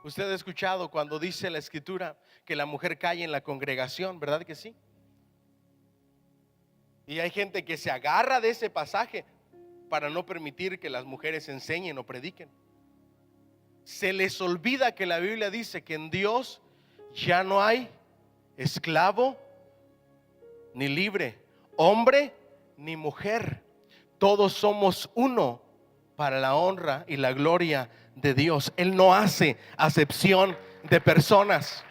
A: Usted ha escuchado cuando dice la escritura que la mujer cae en la congregación, ¿verdad que sí? Y hay gente que se agarra de ese pasaje para no permitir que las mujeres enseñen o prediquen. Se les olvida que la Biblia dice que en Dios ya no hay esclavo ni libre, hombre ni mujer. Todos somos uno para la honra y la gloria de Dios. Él no hace acepción de personas.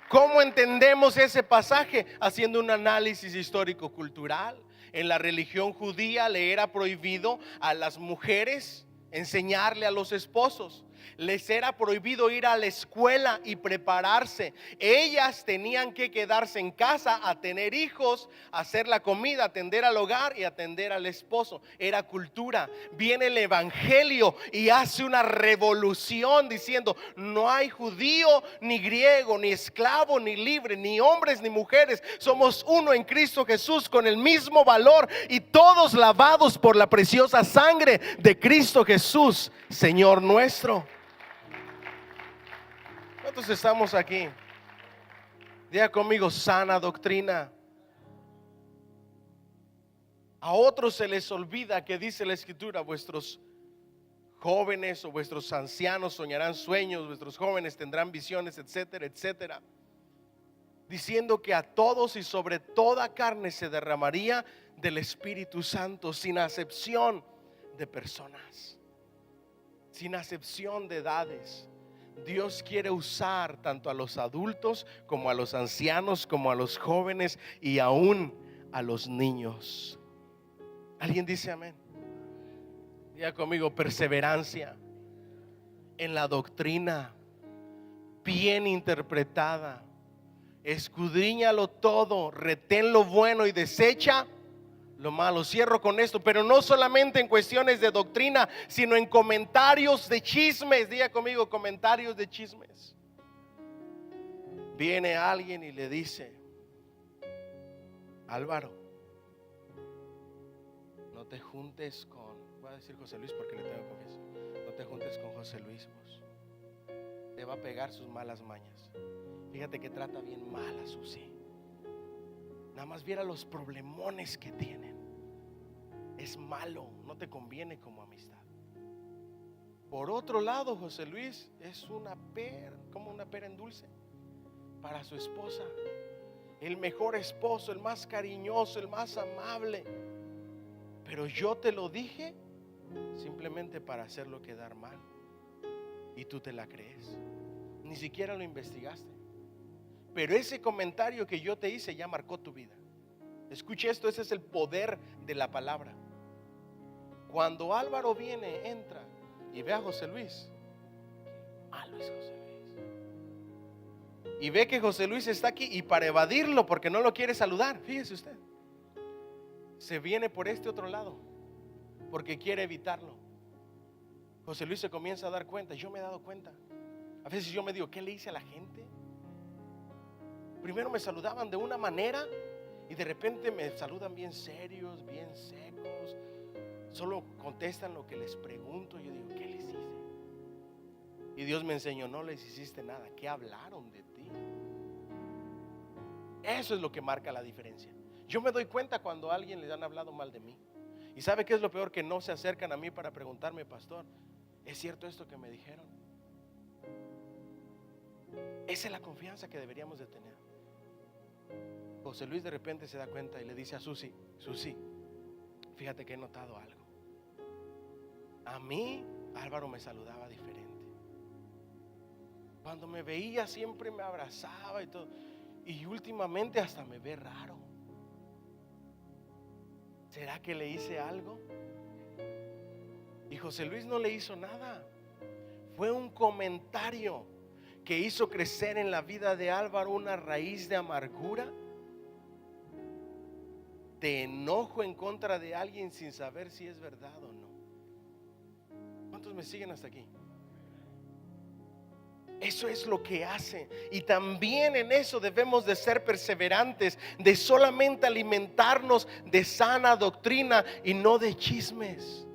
A: ¿Cómo entendemos ese pasaje? Haciendo un análisis histórico-cultural. En la religión judía le era prohibido a las mujeres enseñarle a los esposos. Les era prohibido ir a la escuela y prepararse. Ellas tenían que quedarse en casa a tener hijos, hacer la comida, atender al hogar y atender al esposo. Era cultura. Viene el evangelio y hace una revolución diciendo: no hay judío ni griego, ni esclavo ni libre, ni hombres ni mujeres. Somos uno en Cristo Jesús, con el mismo valor y todos lavados por la preciosa sangre de Cristo Jesús, Señor nuestro. ¿Cuántos estamos aquí? Diga conmigo, sana doctrina. A otros se les olvida que dice la escritura: vuestros jóvenes o vuestros ancianos soñarán sueños, vuestros jóvenes tendrán visiones, etcétera, etcétera. Diciendo que a todos y sobre toda carne se derramaría del Espíritu Santo, sin acepción de personas, sin acepción de edades. Dios quiere usar tanto a los adultos como a los ancianos, como a los jóvenes y aún a los niños. ¿Alguien dice amén? Diga conmigo, perseverancia en la doctrina, bien interpretada. Escudriñalo todo, retén lo bueno y desecha lo malo. Cierro con esto, pero no solamente en cuestiones de doctrina, sino en comentarios de chismes. Diga conmigo, comentarios de chismes. Viene alguien y le dice: Álvaro, no te juntes con, voy a decir José Luis porque le tengo confianza, no te juntes con José Luis, vos. Te va a pegar sus malas mañas. Fíjate que trata bien mal a Susi. Nada más viera los problemones que tienen. es malo, no te conviene como amistad. Por otro lado, José Luis es como una pera en dulce para su esposa. El mejor esposo, el más cariñoso, el más amable. Pero yo te lo dije simplemente para hacerlo quedar mal. Y tú te la crees. Ni siquiera lo investigaste. Pero ese comentario que yo te hice ya marcó tu vida. Escuche esto, ese es el poder de la palabra. Cuando Álvaro viene, entra y ve a José Luis, malo es José Luis, y ve que José Luis está aquí, y para evadirlo, porque no lo quiere saludar, fíjese usted, se viene por este otro lado, porque quiere evitarlo. José Luis se comienza a dar cuenta. Yo me he dado cuenta. A veces yo me digo, ¿qué le hice a la gente? Primero me saludaban de una manera y de repente me saludan bien serios, bien secos. Solo contestan lo que les pregunto. Yo digo, ¿qué les hice? Y Dios me enseñó, no les hiciste nada. ¿Qué hablaron de ti? Eso es lo que marca la diferencia. Yo me doy cuenta cuando a alguien le han hablado mal de mí. ¿Y sabe qué es lo peor? Que no se acercan a mí para preguntarme, pastor, ¿es cierto esto que me dijeron? Esa es la confianza que deberíamos de tener. José Luis de repente se da cuenta y le dice a Susi, fíjate que he notado algo. A mí Álvaro me saludaba diferente. Cuando me veía siempre me abrazaba y todo. Y últimamente hasta me ve raro. ¿Será que le hice algo? Y José Luis no le hizo nada. Fue un comentario que hizo crecer en la vida de Álvaro una raíz de amargura, de enojo en contra de alguien sin saber si es verdad o no. ¿Cuántos me siguen hasta aquí? Eso es lo que hace. Y también en eso debemos de ser perseverantes, de solamente alimentarnos de sana doctrina y no de chismes,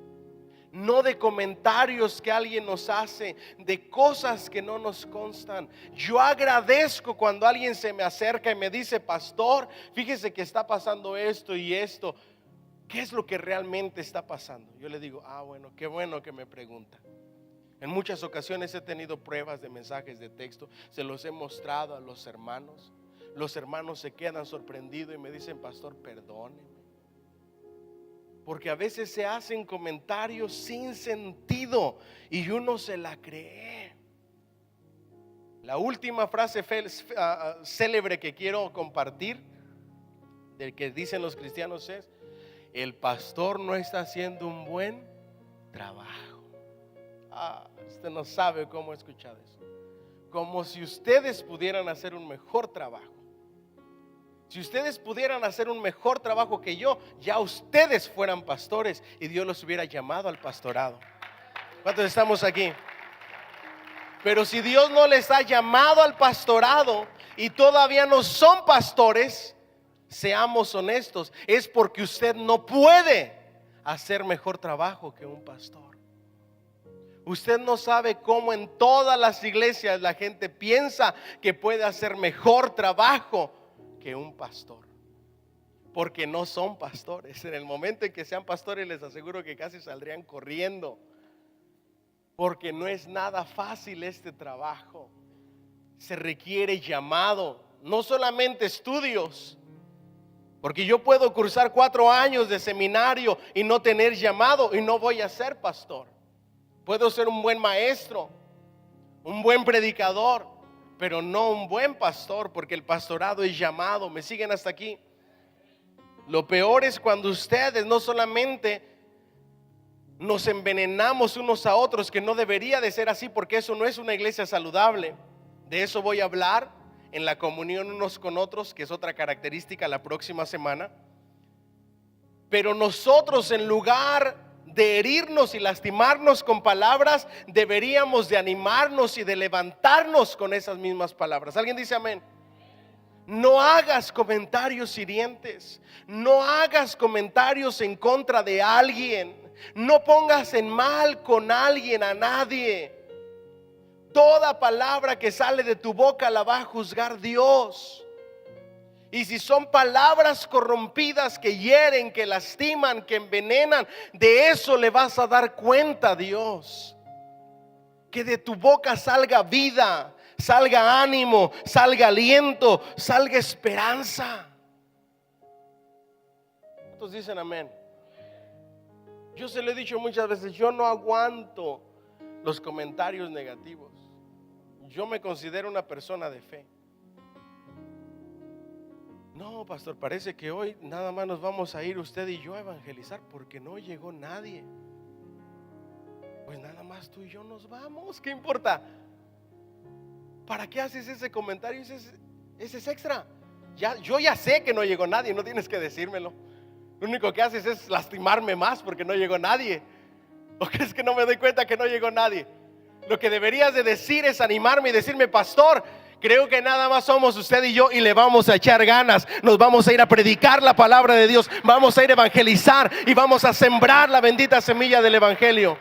A: no de comentarios que alguien nos hace, de cosas que no nos constan. Yo agradezco cuando alguien se me acerca y me dice, pastor, fíjese que está pasando esto y esto. ¿Qué es lo que realmente está pasando? Yo le digo, bueno, qué bueno que me pregunta. En muchas ocasiones he tenido pruebas de mensajes de texto, se los he mostrado a los hermanos. Los hermanos se quedan sorprendidos y me dicen, pastor, perdóneme. Porque a veces se hacen comentarios sin sentido y uno se la cree. La última frase célebre que quiero compartir, del que dicen los cristianos, es: el pastor no está haciendo un buen trabajo. Usted no sabe cómo he escuchado eso. Como si ustedes pudieran hacer un mejor trabajo. Si ustedes pudieran hacer un mejor trabajo que yo, ya ustedes fueran pastores y Dios los hubiera llamado al pastorado. ¿Cuántos estamos aquí? Pero si Dios no les ha llamado al pastorado y todavía no son pastores, seamos honestos, es porque usted no puede hacer mejor trabajo que un pastor. Usted no sabe cómo en todas las iglesias la gente piensa que puede hacer mejor trabajo que un pastor, porque no son pastores. En el momento en que sean pastores, les aseguro que casi saldrían corriendo, porque no es nada fácil este trabajo. Se requiere llamado, no solamente estudios, porque yo puedo cursar 4 años de seminario y no tener llamado y no voy a ser pastor. Puedo ser un buen maestro, un buen predicador, pero no un buen pastor, porque el pastorado es llamado. ¿Me siguen hasta aquí? Lo peor es cuando ustedes no solamente nos envenenamos unos a otros, que no debería de ser así, porque eso no es una iglesia saludable. De eso voy a hablar en la comunión unos con otros, que es otra característica la próxima semana. Pero nosotros, en lugar de herirnos y lastimarnos con palabras, deberíamos de animarnos y de levantarnos con esas mismas palabras. ¿Alguien dice amén? No hagas comentarios hirientes, no hagas comentarios en contra de alguien, no pongas en mal con alguien a nadie. Toda palabra que sale de tu boca la va a juzgar Dios. Y si son palabras corrompidas que hieren, que lastiman, que envenenan, de eso le vas a dar cuenta a Dios. Que de tu boca salga vida, salga ánimo, salga aliento, salga esperanza. ¿Cuántos dicen amén? Yo se lo he dicho muchas veces, yo no aguanto los comentarios negativos. Yo me considero una persona de fe. No, pastor, parece que hoy nada más nos vamos a ir usted y yo a evangelizar porque no llegó nadie. Pues nada más tú y yo nos vamos, ¿qué importa? ¿Para qué haces ese comentario? Ese es extra. Yo ya sé que no llegó nadie, no tienes que decírmelo. Lo único que haces es lastimarme más porque no llegó nadie. ¿O crees que no me doy cuenta que no llegó nadie? Lo que deberías de decir es animarme y decirme, pastor, creo que nada más somos usted y yo y le vamos a echar ganas. Nos vamos a ir a predicar la palabra de Dios. Vamos a ir a evangelizar y vamos a sembrar la bendita semilla del evangelio.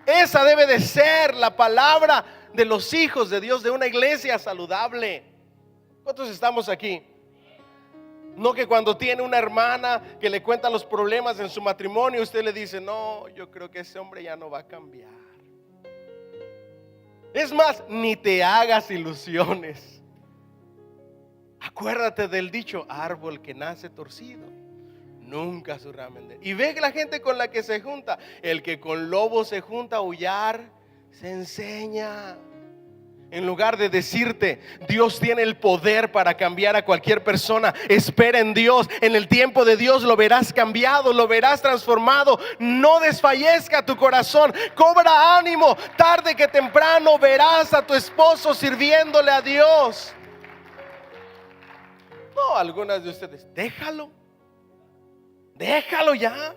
A: Esa debe de ser la palabra de los hijos de Dios, de una iglesia saludable. ¿Cuántos estamos aquí? No que cuando tiene una hermana que le cuenta los problemas en su matrimonio, usted le dice, no, yo creo que ese hombre ya no va a cambiar. Es más, ni te hagas ilusiones. Acuérdate del dicho, árbol que nace torcido, nunca su ramen. Y ve que la gente con la que se junta, el que con lobo se junta a aullar, se enseña. En lugar de decirte, Dios tiene el poder para cambiar a cualquier persona, espera en Dios. En el tiempo de Dios lo verás cambiado, lo verás transformado. No desfallezca tu corazón, cobra ánimo. Tarde que temprano verás a tu esposo sirviéndole a Dios. No, algunas de ustedes, déjalo ya.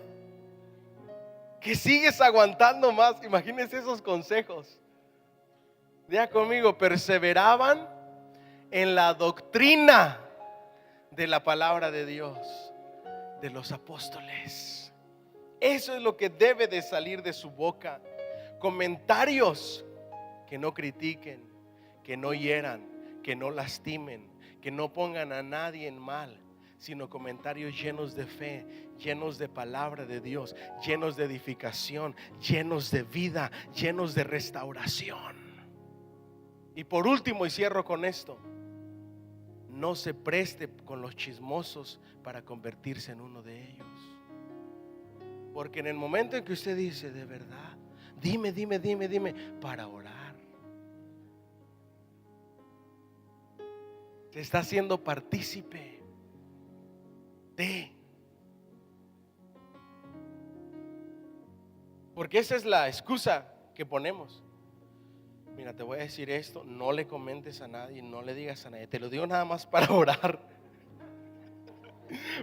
A: Que sigues aguantando más. Imagínense esos consejos. Diga conmigo, perseveraban en la doctrina de la palabra de Dios, de los apóstoles. Eso es lo que debe de salir de su boca. Comentarios que no critiquen, que no hieran, que no lastimen, que no pongan a nadie en mal, sino comentarios llenos de fe, llenos de palabra de Dios, llenos de edificación, llenos de vida, llenos de restauración. Y por último, y cierro con esto, no se preste con los chismosos para convertirse en uno de ellos. Porque en el momento en que usted dice, de verdad, dime, para orar, se está haciendo partícipe de. Porque esa es la excusa que ponemos. Mira, te voy a decir esto, no le comentes a nadie, no le digas a nadie, te lo digo nada más para orar.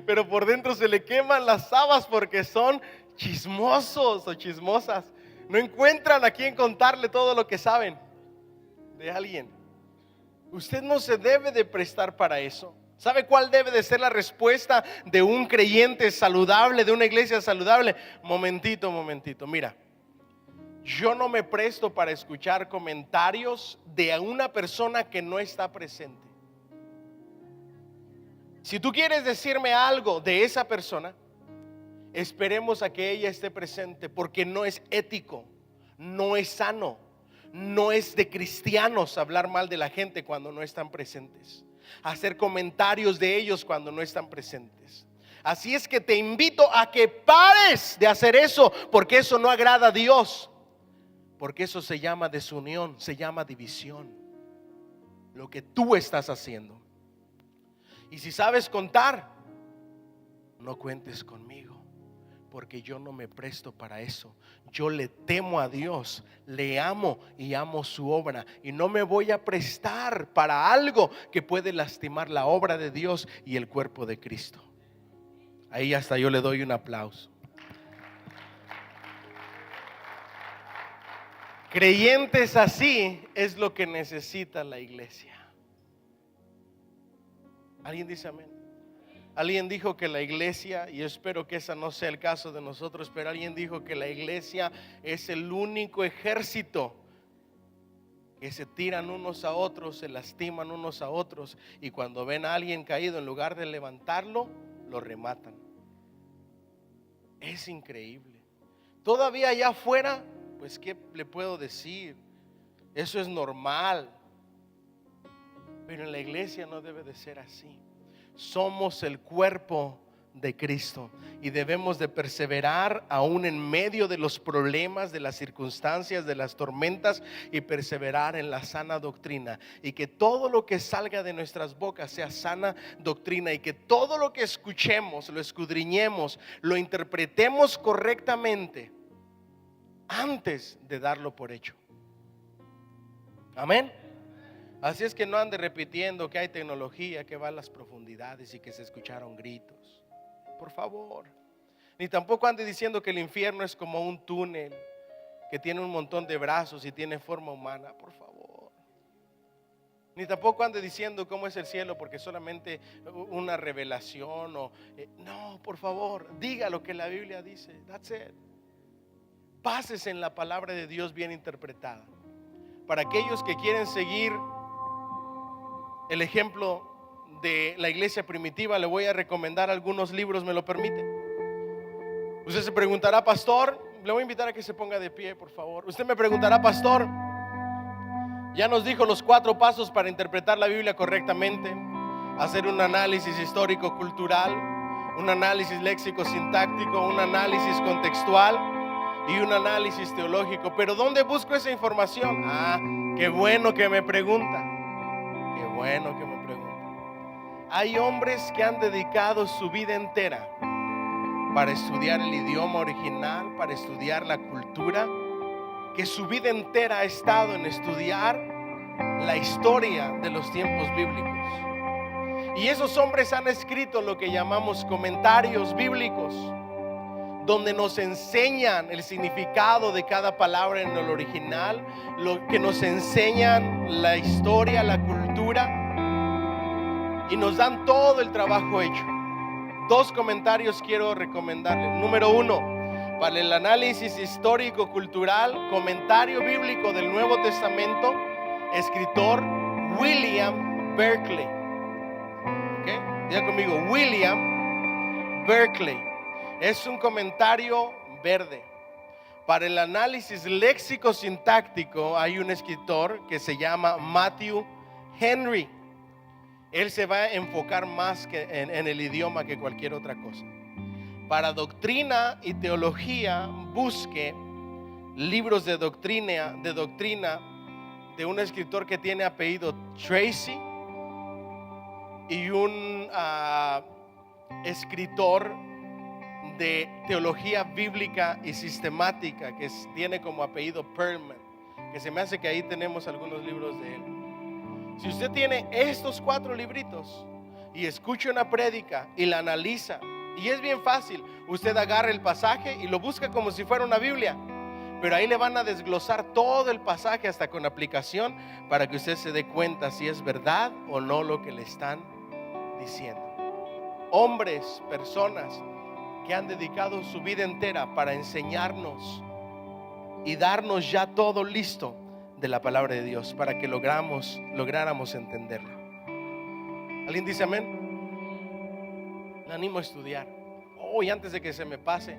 A: Pero por dentro se le queman las habas porque son chismosos o chismosas. No encuentran a quien contarle todo lo que saben de alguien. Usted no se debe de prestar para eso. ¿Sabe cuál debe de ser la respuesta de un creyente saludable, de una iglesia saludable? Momentito, mira. Yo no me presto para escuchar comentarios de una persona que no está presente. Si tú quieres decirme algo de esa persona, esperemos a que ella esté presente, porque no es ético, no es sano, no es de cristianos hablar mal de la gente cuando no están presentes, hacer comentarios de ellos cuando no están presentes. Así es que te invito a que pares de hacer eso, porque eso no agrada a Dios. Porque eso se llama desunión, se llama división. Lo que tú estás haciendo. Y si sabes contar, no cuentes conmigo, porque yo no me presto para eso. Yo le temo a Dios, le amo y amo su obra, y no me voy a prestar para algo que puede lastimar la obra de Dios y el cuerpo de Cristo. Ahí hasta yo le doy un aplauso. Creyentes así es lo que necesita la iglesia. ¿Alguien dice amén? Alguien dijo que la iglesia, y yo espero que ese no sea el caso de nosotros, pero alguien dijo que la iglesia es el único ejército que se tiran unos a otros, se lastiman unos a otros, y cuando ven a alguien caído, en lugar de levantarlo, lo rematan. Es increíble. Todavía allá afuera, pues ¿qué le puedo decir? Eso es normal. Pero en la iglesia no debe de ser así. Somos el cuerpo de Cristo y debemos de perseverar aún en medio de los problemas, de las circunstancias, de las tormentas, y perseverar en la sana doctrina, y que todo lo que salga de nuestras bocas sea sana doctrina, y que todo lo que escuchemos lo escudriñemos, lo interpretemos correctamente antes de darlo por hecho. Amén. Así es que no ande repitiendo que hay tecnología, que va a las profundidades y que se escucharon gritos. Por favor. Ni tampoco ande diciendo que el infierno es como un túnel que tiene un montón de brazos y tiene forma humana. Por favor. Ni tampoco ande diciendo cómo es el cielo porque solamente una revelación no, por favor, diga lo que la Biblia dice. That's it. Básese en la palabra de Dios bien interpretada. Para aquellos que quieren seguir el ejemplo de la iglesia primitiva, le voy a recomendar algunos libros, ¿me lo permite? Usted se preguntará, pastor, le voy a invitar a que se ponga de pie, por favor. Usted me preguntará, pastor, ya nos dijo los 4 pasos para interpretar la Biblia correctamente: hacer un análisis histórico cultural, un análisis léxico sintáctico, un análisis contextual y un análisis teológico. Pero ¿dónde busco esa información? Qué bueno que me pregunta. Qué bueno que me pregunta. Hay hombres que han dedicado su vida entera para estudiar el idioma original, para estudiar la cultura, que su vida entera ha estado en estudiar la historia de los tiempos bíblicos. Y esos hombres han escrito lo que llamamos comentarios bíblicos, donde nos enseñan el significado de cada palabra en el original, lo que nos enseñan la historia, la cultura, y nos dan todo el trabajo hecho. 2 comentarios quiero recomendarle. Número 1, para el análisis histórico-cultural, comentario bíblico del Nuevo Testamento, escritor William Berkeley. ¿Okay? Diga conmigo, William Berkeley. Es un comentario verde. Para el análisis léxico-sintáctico hay un escritor que se llama Matthew Henry. Él se va a enfocar más que en el idioma que cualquier otra cosa. Para doctrina y teología, busque libros de doctrina de un escritor que tiene apellido Tracy, y un escritor de teología bíblica y sistemática que tiene como apellido Perlman, que se me hace que ahí tenemos algunos libros de él. Si usted tiene estos 4 libritos y escucha una prédica y la analiza, y es bien fácil, usted agarra el pasaje y lo busca como si fuera una Biblia, pero ahí le van a desglosar todo el pasaje hasta con aplicación, para que usted se dé cuenta si es verdad o no lo que le están diciendo. Hombres, personas que han dedicado su vida entera para enseñarnos y darnos ya todo listo de la palabra de Dios, para que lográramos entenderlo. ¿Alguien dice amén? Le animo a estudiar. Y antes de que se me pase,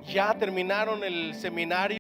A: ya terminaron el seminario.